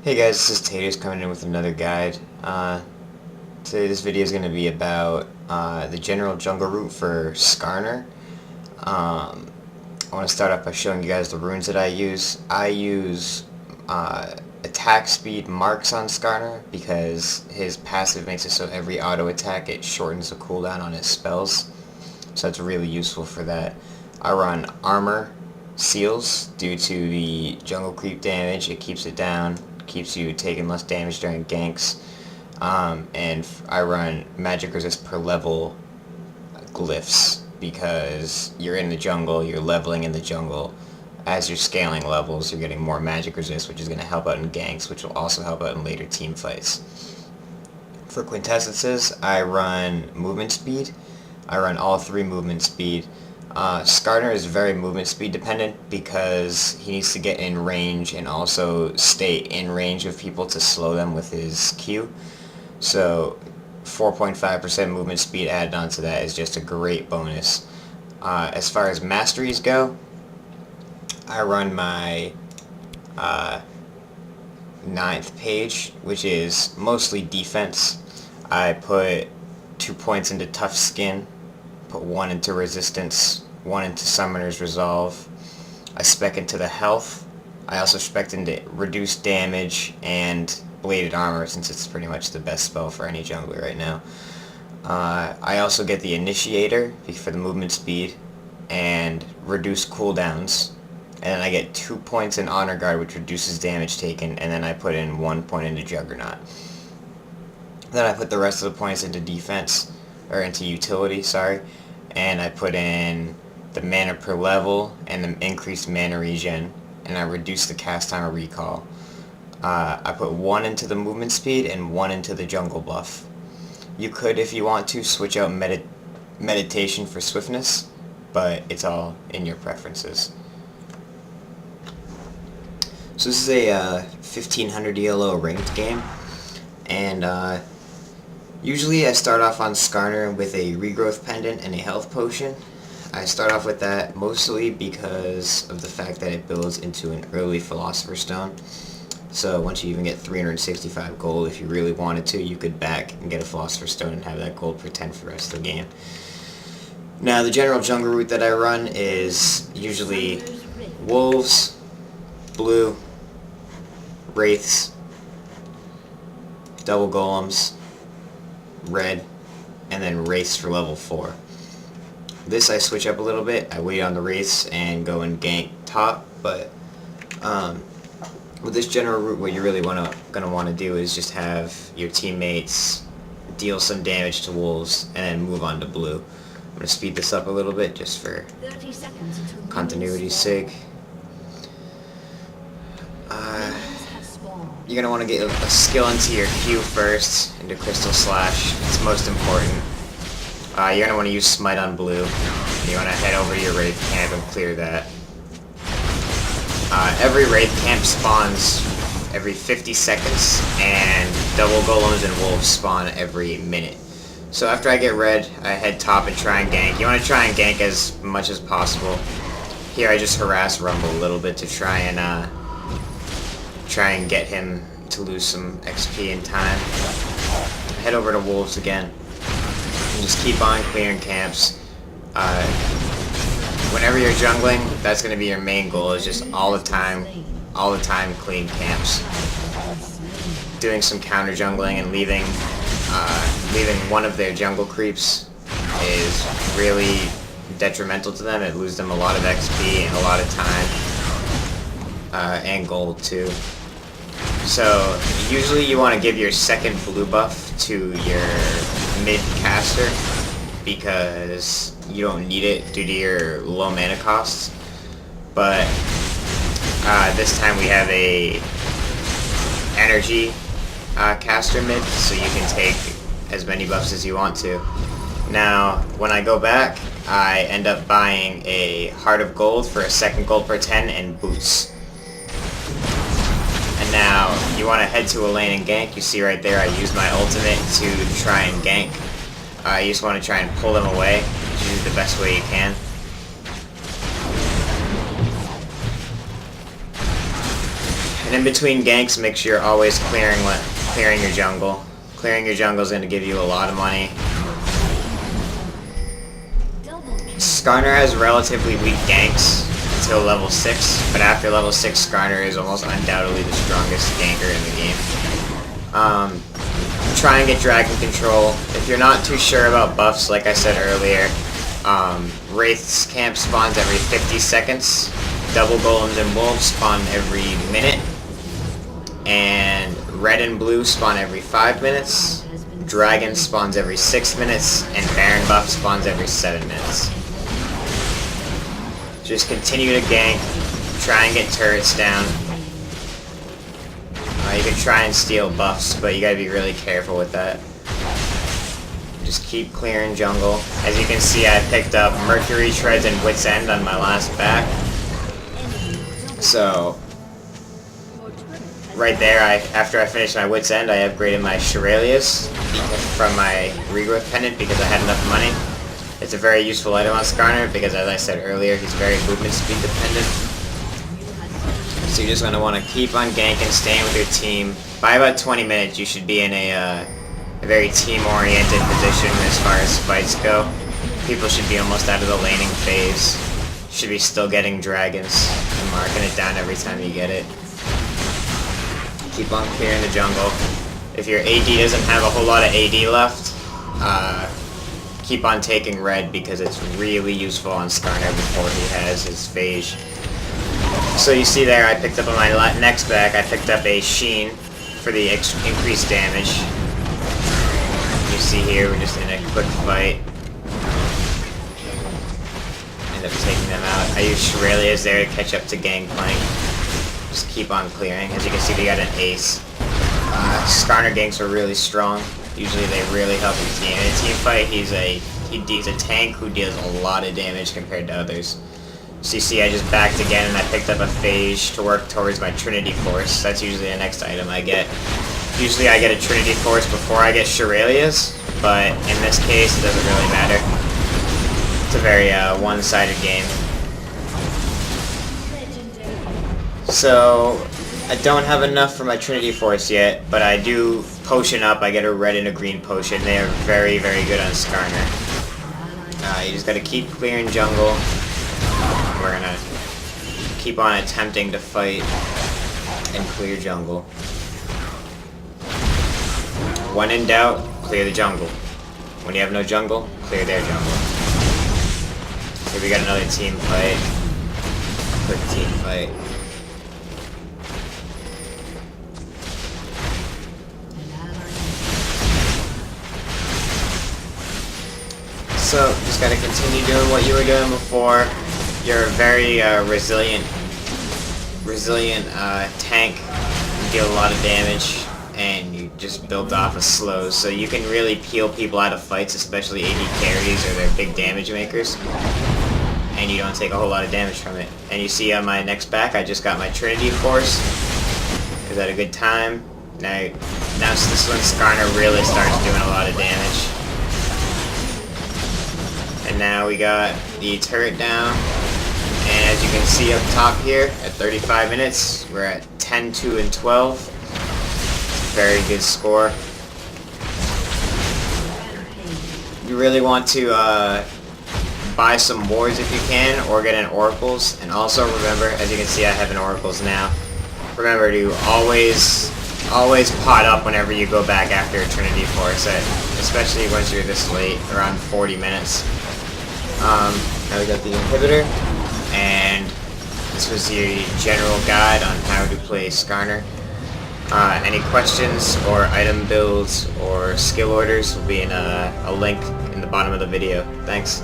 Hey guys, this is Taters coming in with another guide. Today this video is going to be about the general jungle route for Skarner. I want to start off by showing you guys the runes that I use. I use attack speed marks on Skarner because his passive makes it so every auto attack it shortens the cooldown on his spells. So that's really useful for that. I run armor seals due to the jungle creep damage. It keeps it down, keeps you taking less damage during ganks. And I run magic resist per level glyphs because you're in the jungle, you're leveling in the jungle. As you're scaling levels, you're getting more magic resist, which is going to help out in ganks, which will also help out in later team fights. For quintessences, I run movement speed. I run all three movement speed. Skarner is very movement speed dependent because he needs to get in range and also stay in range of people to slow them with his Q. So 4.5% movement speed added onto that is just a great bonus. As far as masteries go, I run my 9th page, which is mostly defense. I put 2 points into tough skin, put 1 into resistance, 1 into summoner's resolve. I spec into the health. I also spec into reduced damage and bladed armor, since it's pretty much the best spell for any jungler right now. I also get the initiator for the movement speed and reduced cooldowns. And then I get 2 points in honor guard, which reduces damage taken, and then I put in 1 point into juggernaut. Then I put the rest of the points into defense, or into utility, sorry, and I put in the mana per level and the increased mana regen, and I reduced the cast time of recall. I put 1 into the movement speed and 1 into the jungle buff. You could, if you want to, switch out meditation for swiftness, but it's all in your preferences. So this is a 1500 ELO ranked game, and usually I start off on Skarner with a regrowth pendant and a health potion. I start off with that mostly because of the fact that it builds into an early Philosopher's Stone. So once you even get 365 gold, if you really wanted to, you could back and get a Philosopher's Stone and have that gold pretend for the rest of the game. Now the general jungle route that I run is usually wolves, blue, wraiths, double golems, red, and then wraiths for level 4. This I switch up a little bit. I wait on the wraiths and go and gank top, but with this general route, what you're really gonna want to do is just have your teammates deal some damage to wolves and then move on to blue. I'm gonna speed this up a little bit just for continuity's sake. You're going to want to get a skill into your Q first, into Crystal Slash. It's most important. You're going to want to use Smite on blue. You want to head over to your Wraith camp and clear that. Every Wraith camp spawns every 50 seconds, and double golems and wolves spawn every minute. So after I get red, I head top and try and gank. You want to try and gank as much as possible. Here I just harass Rumble a little bit to try and get him to lose some XP in time. Head over to wolves again and just keep on clearing camps. Whenever you're jungling, that's going to be your main goal, is just all the time clean camps. Doing some counter jungling and leaving one of their jungle creeps is really detrimental to them. It loses them a lot of XP and a lot of time, and gold too. So usually you want to give your second blue buff to your mid caster because you don't need it due to your low mana costs. But this time we have a energy caster mid, so you can take as many buffs as you want to. Now when I go back, I end up buying a Heart of Gold for a second gold per 10 and boots. And now you want to head to a lane and gank. You see right there I use my ultimate to try and gank. You just want to try and pull them away, which is the best way you can. And in between ganks, make sure you're always clearing your jungle. Clearing your jungle is going to give you a lot of money. Skarner has relatively weak ganks until level 6, but after level 6, Skarner is almost undoubtedly the strongest ganker in the game. Try and get dragon control. If you're not too sure about buffs, like I said earlier, Wraith's camp spawns every 50 seconds, double golems and wolves spawn every minute, and red and blue spawn every 5 minutes, dragon spawns every 6 minutes, and baron buff spawns every 7 minutes. Just continue to gank, try and get turrets down. You can try and steal buffs, but you gotta be really careful with that. Just keep clearing jungle. As you can see, I picked up Mercury Treads and Wit's End on my last back. So, right there, after I finished my Wit's End, I upgraded my Shirelias from my Regrowth Pendant because I had enough money. It's a very useful item on Skarner because, as I said earlier, he's very movement speed dependent. So you're just going to want to keep on ganking, staying with your team. By about 20 minutes, you should be in a very team-oriented position as far as fights go. People should be almost out of the laning phase. You should be still getting dragons and marking it down every time you get it. Keep on clearing the jungle. If your AD doesn't have a whole lot of AD left, keep on taking red because it's really useful on Skarner before he has his phase. So you see there, I picked up on my next back, I picked up a Sheen for the increased damage. You see here, we're just in a quick fight. End up taking them out. I use Shirelias there to catch up to Gangplank. Just keep on clearing. As you can see, they got an ace. Skarner ganks are really strong. Usually they really help the team. In a team fight, he's a tank who deals a lot of damage compared to others. So you see, I just backed again and I picked up a Phage to work towards my Trinity Force. That's usually the next item I get. Usually I get a Trinity Force before I get Shirelias, but in this case it doesn't really matter. It's a very one-sided game. So I don't have enough for my Trinity Force yet, but I do potion up. I get a red and a green potion. They are very, very good on Skarner. You just gotta keep clearing jungle. We're gonna keep on attempting to fight and clear jungle. When in doubt, clear the jungle. When you have no jungle, clear their jungle. Here we got another team fight. Quick team fight. So, just gotta continue doing what you were doing before. You're a very resilient tank. You deal a lot of damage, and you just build off of slows. So you can really peel people out of fights, especially AD carries or their big damage makers. And you don't take a whole lot of damage from it. And you see on my next back, I just got my Trinity Force. Is that a good time? Now this is when Skarner really starts doing a lot of damage. And now we got the turret down. And as you can see up top here, at 35 minutes, we're at 10, 2, and 12. Very good score. You really want to buy some wards if you can, or get an oracles. And also remember, as you can see, I have an oracles now. Remember to always pot up whenever you go back after a Trinity Force, especially once you're this late, around 40 minutes. Now we got the inhibitor, and this was the general guide on how to play Skarner. Any questions or item builds or skill orders will be in a link in the bottom of the video. Thanks.